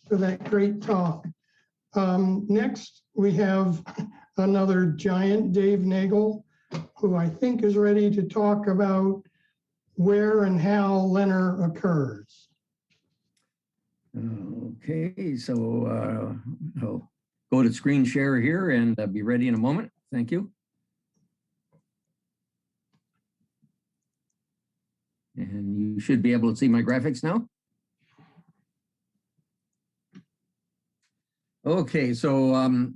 for that great talk. Next, we have another giant, Dave Nagel, who I think is ready to talk about where and how LENR occurs. Okay, so I'll go to screen share here and be ready in a moment. Thank you. And you should be able to see my graphics now. Okay, so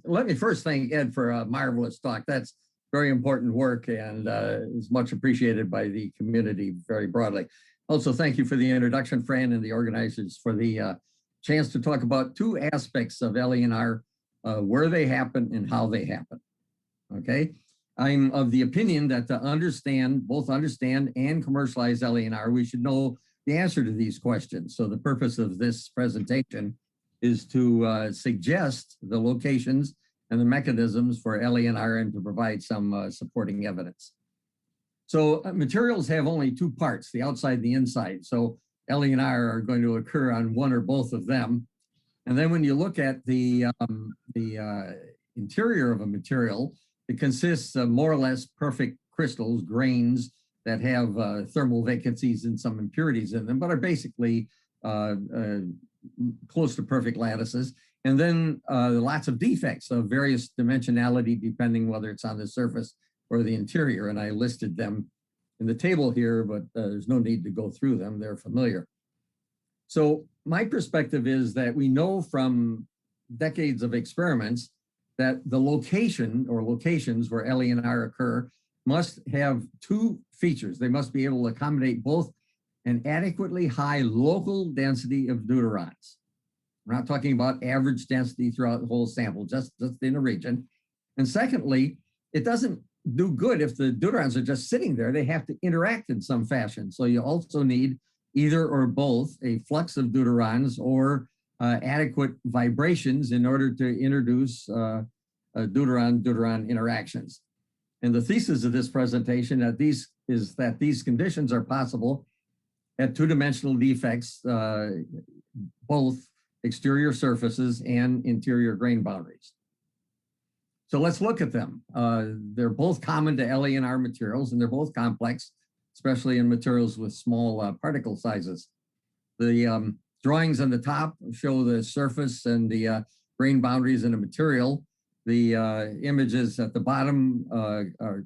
let me first thank Ed for a marvelous talk. That's very important work and is much appreciated by the community very broadly. Also, thank you for the introduction, Fran, and the organizers for the chance to talk about two aspects of LENR, where they happen and how they happen. Okay, I'm of the opinion that to both understand and commercialize LENR, we should know the answer to these questions. So the purpose of this presentation is to suggest the locations and the mechanisms for LENR and to provide some supporting evidence. So materials have only two parts, the outside and the inside. So LENR are going to occur on one or both of them. And then when you look at the interior of a material, it consists of more or less perfect crystals, grains that have thermal vacancies and some impurities in them, but are basically close to perfect lattices. And then lots of defects of various dimensionality, depending whether it's on the surface or the interior. And I listed them in the table here, but there's no need to go through them. They're familiar. So my perspective is that we know from decades of experiments that the location or locations where LENR occur must have two features. They must be able to accommodate both an adequately high local density of deuterons. We're not talking about average density throughout the whole sample, just in a region. And secondly, it doesn't do good if the deuterons are just sitting there. They have to interact in some fashion. So you also need either or both a flux of deuterons or adequate vibrations in order to introduce deuteron-deuteron interactions. And the thesis of this presentation is that these conditions are possible at two-dimensional defects, both exterior surfaces and interior grain boundaries. So let's look at them. They're both common to LENR materials, and they're both complex, especially in materials with small particle sizes. The drawings on the top show the surface and the grain boundaries in a material. The images at the bottom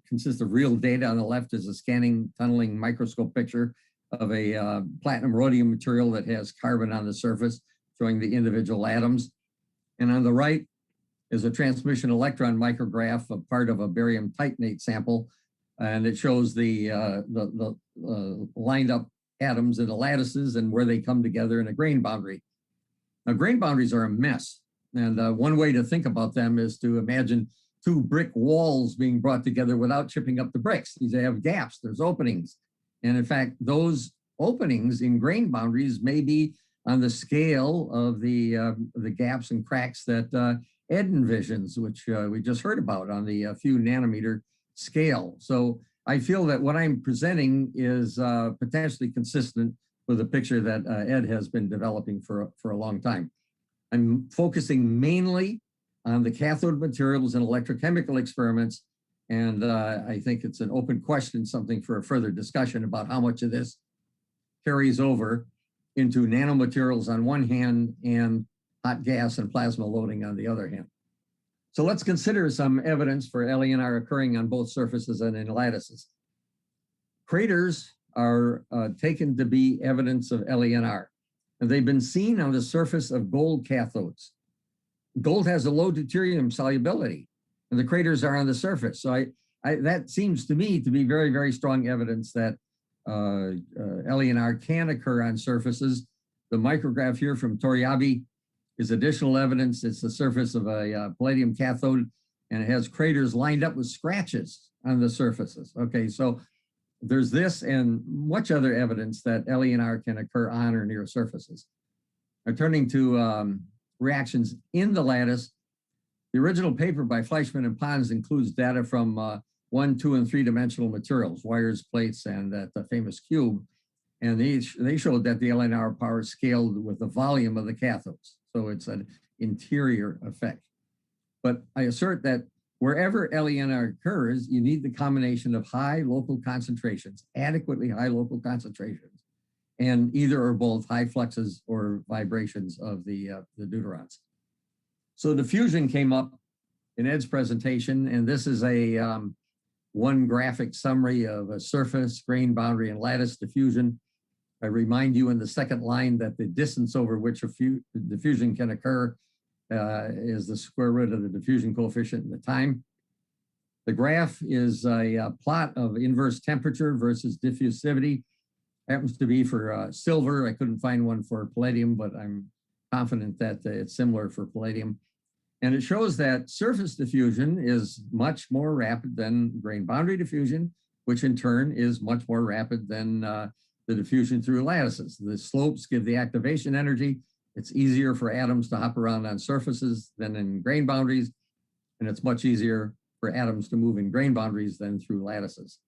consist of real data. On the left is a scanning tunneling microscope picture of a platinum rhodium material that has carbon on the surface, showing the individual atoms. And on the right is a transmission electron micrograph of part of a barium titanate sample. And it shows the lined up atoms in the lattices and where they come together in a grain boundary. Now, grain boundaries are a mess. And one way to think about them is to imagine two brick walls being brought together without chipping up the bricks. These have gaps, there's openings. And in fact, those openings in grain boundaries may be on the scale of the gaps and cracks that Ed envisions, which we just heard about on the few nanometer scale. So I feel that what I'm presenting is potentially consistent with a picture that Ed has been developing for a long time. I'm focusing mainly on the cathode materials and electrochemical experiments. And I think it's an open question, something for a further discussion about how much of this carries over into nanomaterials on one hand and hot gas and plasma loading on the other hand. So let's consider some evidence for LENR occurring on both surfaces and in lattices. Craters are taken to be evidence of LENR. And they've been seen on the surface of gold cathodes. Gold has a low deuterium solubility, and the craters are on the surface. So that seems to me to be very, very strong evidence that LENR can occur on surfaces. The micrograph here from Toriabi is additional evidence. It's the surface of a palladium cathode, and it has craters lined up with scratches on the surfaces. Okay, so there's this and much other evidence that LENR can occur on or near surfaces. Now, turning to reactions in the lattice, the original paper by Fleischmann and Pons includes data from 1, 2, and 3-dimensional materials, wires, plates, and the famous cube. And they showed that the LENR power scaled with the volume of the cathodes. So it's an interior effect. But I assert that wherever LENR occurs, you need the combination of high local concentrations, adequately high local concentrations, and either or both high fluxes or vibrations of the deuterons. So diffusion came up in Ed's presentation, and this is a one graphic summary of a surface, grain boundary, and lattice diffusion. I remind you in the second line that the distance over which a diffusion can occur is the square root of the diffusion coefficient and the time. The graph is a plot of inverse temperature versus diffusivity. Happens to be for silver. I couldn't find one for palladium, but I'm confident that it's similar for palladium. And it shows that surface diffusion is much more rapid than grain boundary diffusion, which in turn is much more rapid than the diffusion through lattices. The slopes give the activation energy. It's easier for atoms to hop around on surfaces than in grain boundaries, and it's much easier for atoms to move in grain boundaries than through lattices.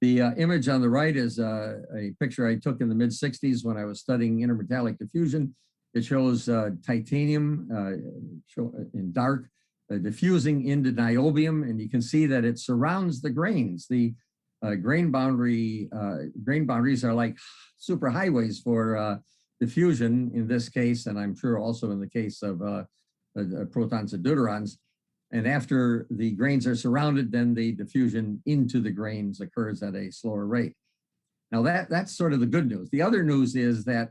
The image on the right is a picture I took in the mid-60s when I was studying intermetallic diffusion. It shows titanium in dark diffusing into niobium, and you can see that it surrounds the grains. The grain boundaries are like super highways for diffusion in this case, and I'm sure also in the case of protons and deuterons. And after the grains are surrounded, then the diffusion into the grains occurs at a slower rate. Now that's sort of the good news. The other news is that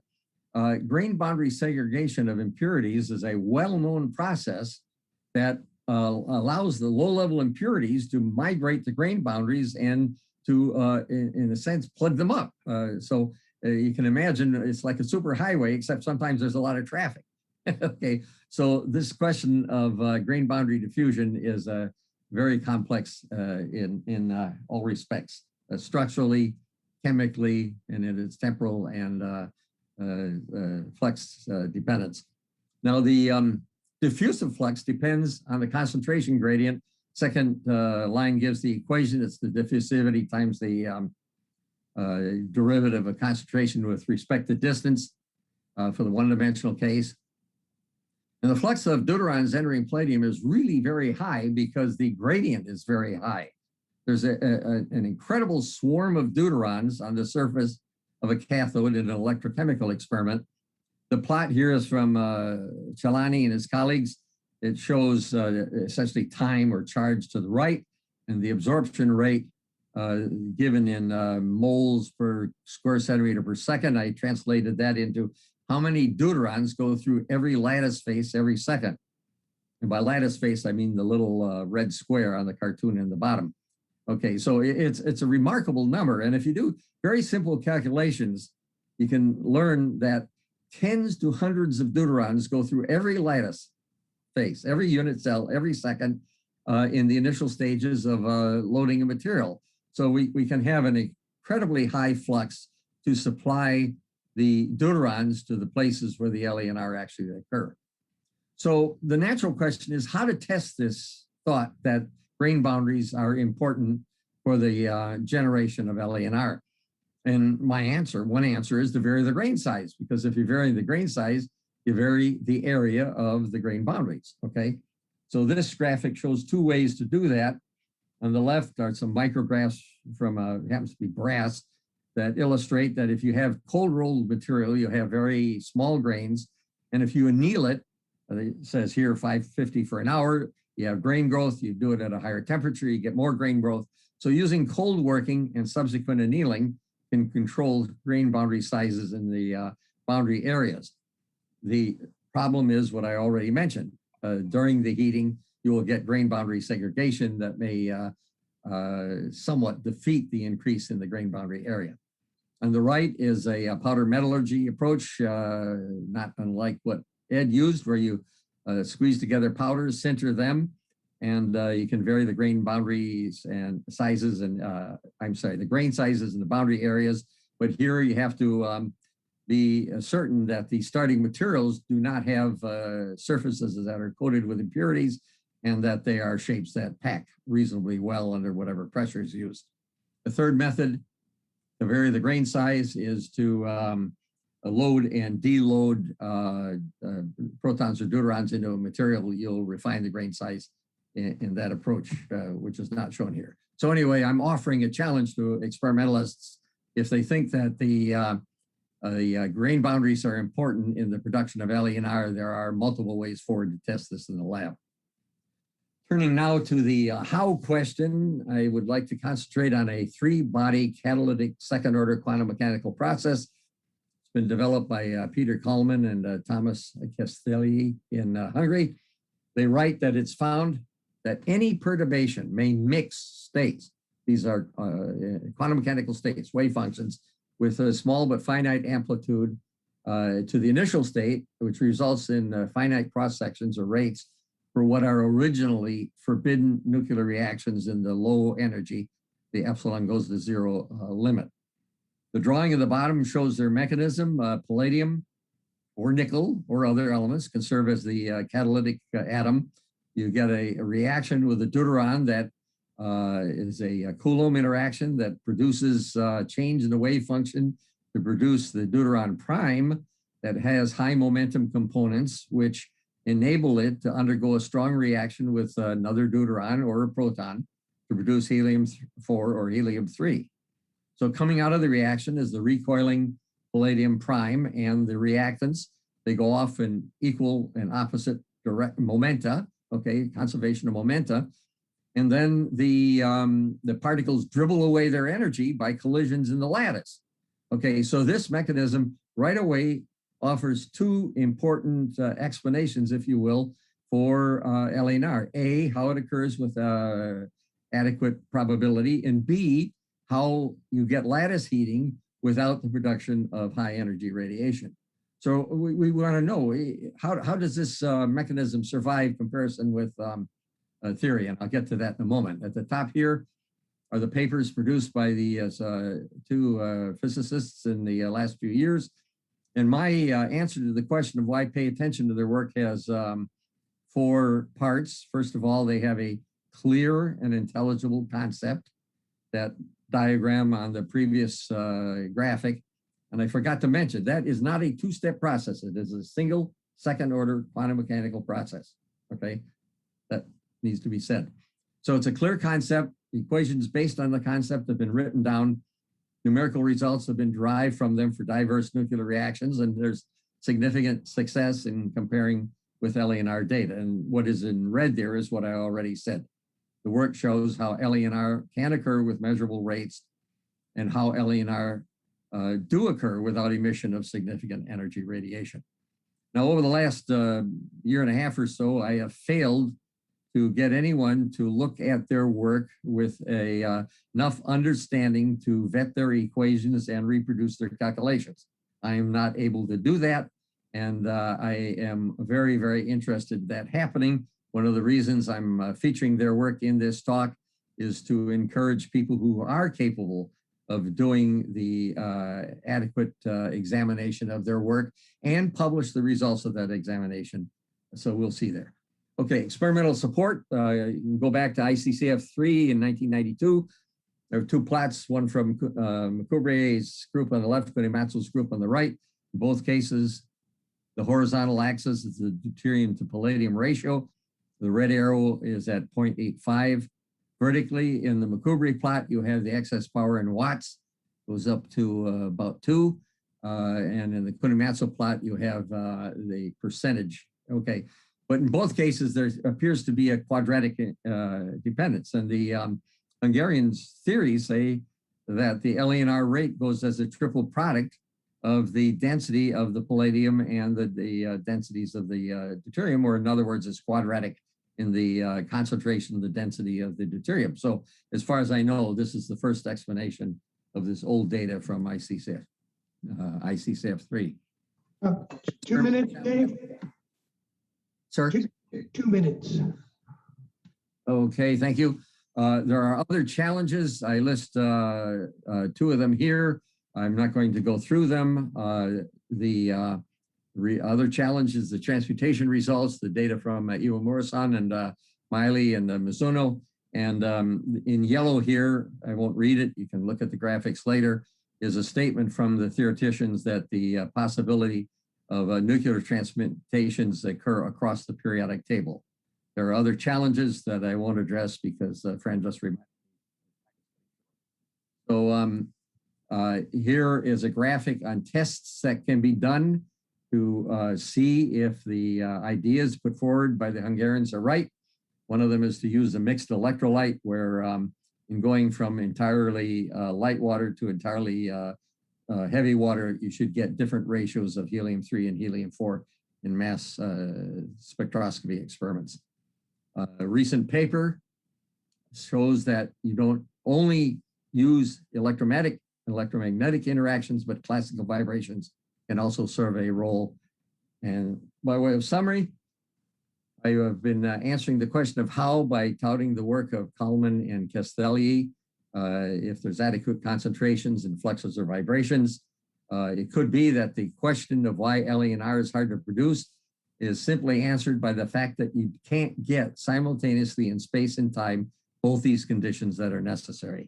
grain boundary segregation of impurities is a well-known process that allows the low-level impurities to migrate to grain boundaries and to, in a sense, plug them up. So you can imagine it's like a super highway, except sometimes there's a lot of traffic. Okay, so this question of grain boundary diffusion is very complex in all respects, structurally, chemically, and in its temporal and flux dependence. Now the diffusive flux depends on the concentration gradient. Second line gives the equation. It's the diffusivity times the derivative of concentration with respect to distance for the one-dimensional case. And the flux of deuterons entering palladium is really very high because the gradient is very high. There's an incredible swarm of deuterons on the surface of a cathode in an electrochemical experiment. The plot here is from Celani and his colleagues. It shows essentially time or charge to the right and the absorption rate given in moles per square centimeter per second. I translated that into how many deuterons go through every lattice face every second. And by lattice face, I mean the little red square on the cartoon in the bottom. Okay, so it's a remarkable number. And if you do very simple calculations, you can learn that tens to hundreds of deuterons go through every lattice face, every unit cell, every second in the initial stages of loading a material. So we can have an incredibly high flux to supply the deuterons to the places where the LENR actually occur. So the natural question is how to test this thought that grain boundaries are important for the generation of LENR. And my answer, one answer is to vary the grain size, because if you vary the grain size, you vary the area of the grain boundaries, okay? So this graphic shows two ways to do that. On the left are some micrographs from, happens to be brass, that illustrate that if you have cold rolled material, you have very small grains. And if you anneal it, it says here 550 for an hour, you have grain growth, you do it at a higher temperature, you get more grain growth. So using cold working and subsequent annealing can control grain boundary sizes in the boundary areas. The problem is what I already mentioned. During the heating, you will get grain boundary segregation that may somewhat defeat the increase in the grain boundary area. On the right is a powder metallurgy approach, not unlike what Ed used, where you squeeze together powders, sinter them, and you can vary the grain boundaries and sizes and, the grain sizes and the boundary areas. But here you have to be certain that the starting materials do not have surfaces that are coated with impurities and that they are shapes that pack reasonably well under whatever pressure is used. The third method to vary the grain size is to load and deload protons or deuterons into a material, you'll refine the grain size in that approach, which is not shown here. So anyway, I'm offering a challenge to experimentalists if they think that the grain boundaries are important in the production of LENR. There are multiple ways forward to test this in the lab. Turning now to the how question, I would like to concentrate on a three-body catalytic second-order quantum mechanical process. It's been developed by Peter Kálmán and Thomas Keszthelyi in Hungary. They write that it's found that any perturbation may mix states. These are quantum mechanical states, wave functions, with a small but finite amplitude to the initial state, which results in finite cross-sections or rates for what are originally forbidden nuclear reactions in the low energy, the epsilon goes to zero limit. The drawing at the bottom shows their mechanism. Palladium or nickel or other elements can serve as the catalytic atom. You get a reaction with a deuteron that is a Coulomb interaction that produces change in the wave function to produce the deuteron prime that has high momentum components, which enable it to undergo a strong reaction with another deuteron or a proton to produce helium-4 or helium-3. So coming out of the reaction is the recoiling palladium prime and the reactants. They go off in equal and opposite direct momenta, okay, conservation of momenta. And then the particles dribble away their energy by collisions in the lattice. Okay, so this mechanism right away offers two important explanations, if you will, for LENR. A, how it occurs with adequate probability, and B, how you get lattice heating without the production of high energy radiation. So we want to know, how does this mechanism survive comparison with theory? And I'll get to that in a moment. At the top here are the papers produced by the two physicists in the last few years. And my answer to the question of why pay attention to their work has 4 parts. First of all, they have a clear and intelligible concept, that diagram on the previous graphic. And I forgot to mention, that is not a 2-step process. It is a single second-order quantum mechanical process, okay? That needs to be said. So it's a clear concept. The equations based on the concept have been written down. Numerical results have been derived from them for diverse nuclear reactions, and there's significant success in comparing with LENR data. And what is in red there is what I already said. The work shows how LENR can occur with measurable rates and how LENR do occur without emission of significant energy radiation. Now, over the last year and a half or so, I have failed to get anyone to look at their work with enough understanding to vet their equations and reproduce their calculations. I am not able to do that, and I am very, very interested in that happening. One of the reasons I'm featuring their work in this talk is to encourage people who are capable of doing the adequate examination of their work and publish the results of that examination. So we'll see there. Okay, experimental support. You can go back to ICCF-23 in 1992. There are 2 plots, one from Macubrier's group on the left, Kunimatsu's group on the right. In both cases, the horizontal axis is the deuterium to palladium ratio. The red arrow is at 0.85. Vertically, in the Macubrier plot, you have the excess power in watts, goes up to about 2. And in the Kunimatsu plot, you have the percentage. Okay. But in both cases, there appears to be a quadratic dependence. And the Hungarian theories say that the LENR rate goes as a triple product of the density of the palladium and the densities of the deuterium, or in other words, it's quadratic in the concentration of the density of the deuterium. So as far as I know, this is the first explanation of this old data from ICCF, ICCF-3. 2 minutes, Dave? Sir? 2 minutes. Okay, thank you. There are other challenges. I list 2 of them here. I'm not going to go through them. The other challenge is the transmutation results, the data from Iwamura-san and Miley and Mizuno. And in yellow here, I won't read it. You can look at the graphics later. is a statement from the theoreticians that the possibility of nuclear transmutations occur across the periodic table. There are other challenges that I won't address because Fran just reminded me. So here is a graphic on tests that can be done to see if the ideas put forward by the Hungarians are right. One of them is to use a mixed electrolyte where in going from entirely light water to entirely heavy water, you should get different ratios of helium-3 and helium-4 in mass spectroscopy experiments. A recent paper shows that you don't only use electromagnetic interactions, but classical vibrations can also serve a role. And by way of summary, I have been answering the question of how by touting the work of Kálmán and Keszthelyi, if there's adequate concentrations in fluxes or vibrations. It could be that the question of why LENR is hard to produce is simply answered by the fact that you can't get simultaneously in space and time both these conditions that are necessary.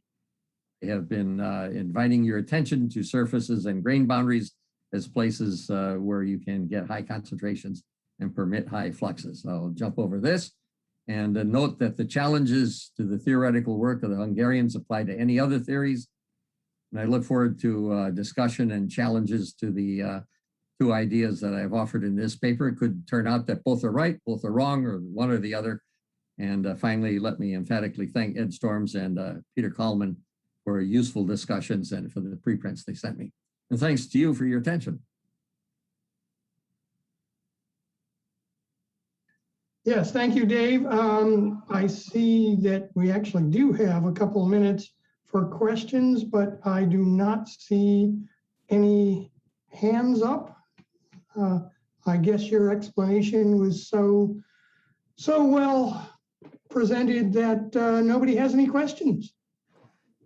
I have been inviting your attention to surfaces and grain boundaries as places where you can get high concentrations and permit high fluxes. I'll jump over this and note that the challenges to the theoretical work of the Hungarians apply to any other theories. And I look forward to discussion and challenges to the two ideas that I've offered in this paper. It could turn out that both are right, both are wrong, or one or the other. And finally, let me emphatically thank Ed Storms and Peter Kálmán for useful discussions and for the preprints they sent me. And thanks to you for your attention. Yes, thank you, Dave. I see that we actually do have a couple of minutes for questions, but I do not see any hands up. I guess your explanation was so well presented that nobody has any questions.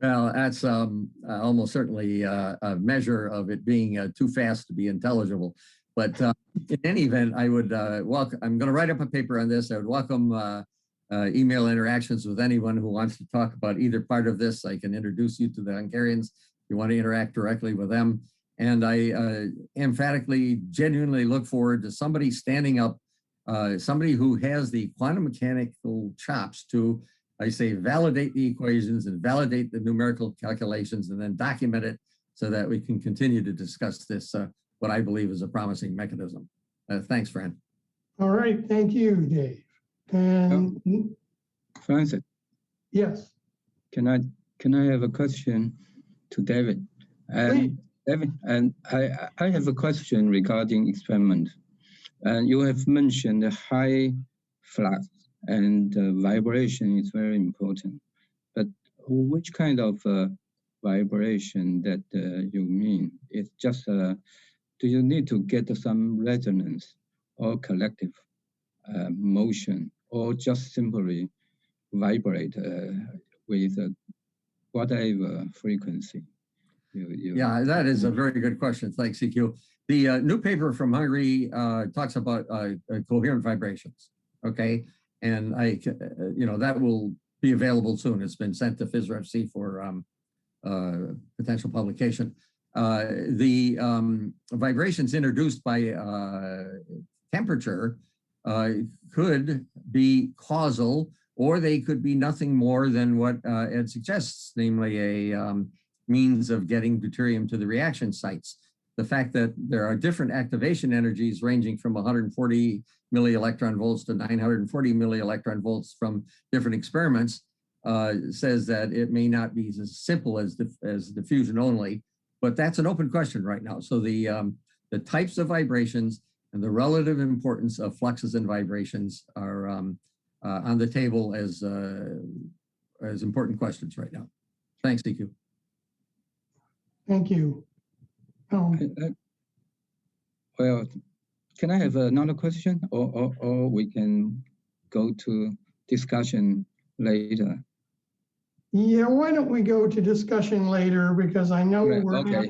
Well, that's almost certainly a measure of it being too fast to be intelligible. But in any event, I would welcome, I'm going to write up a paper on this. I would welcome email interactions with anyone who wants to talk about either part of this. I can introduce you to the Hungarians if you want to interact directly with them. And I emphatically, genuinely look forward to somebody standing up, somebody who has the quantum mechanical chops to, I say, validate the equations and validate the numerical calculations and then document it so that we can continue to discuss this, what I believe is a promising mechanism. Thanks, Fran. All right, thank you, Dave. And Francis, yes. can I have a question to David? Please. David, and I have a question regarding experiment. And you have mentioned the high flux and vibration is very important. But which kind of vibration that you mean? It's just, do you need to get some resonance or collective motion, or just simply vibrate with whatever frequency? Yeah, that is a very good question. Thanks, EQ. The new paper from Hungary talks about coherent vibrations. Okay, and that will be available soon. It's been sent to PhysRFC for potential publication. The vibrations introduced by temperature could be causal, or they could be nothing more than what Ed suggests, namely a means of getting deuterium to the reaction sites. The fact that there are different activation energies ranging from 140 millielectron volts to 940 millielectron volts from different experiments says that it may not be as simple as diffusion only, but that's an open question right now. So the types of vibrations and the relative importance of fluxes and vibrations are on the table as important questions right now. Thanks, EQ. Thank you. Well, can I have another question, or we can go to discussion later? Yeah, why don't we go to discussion later, because I know we're okay.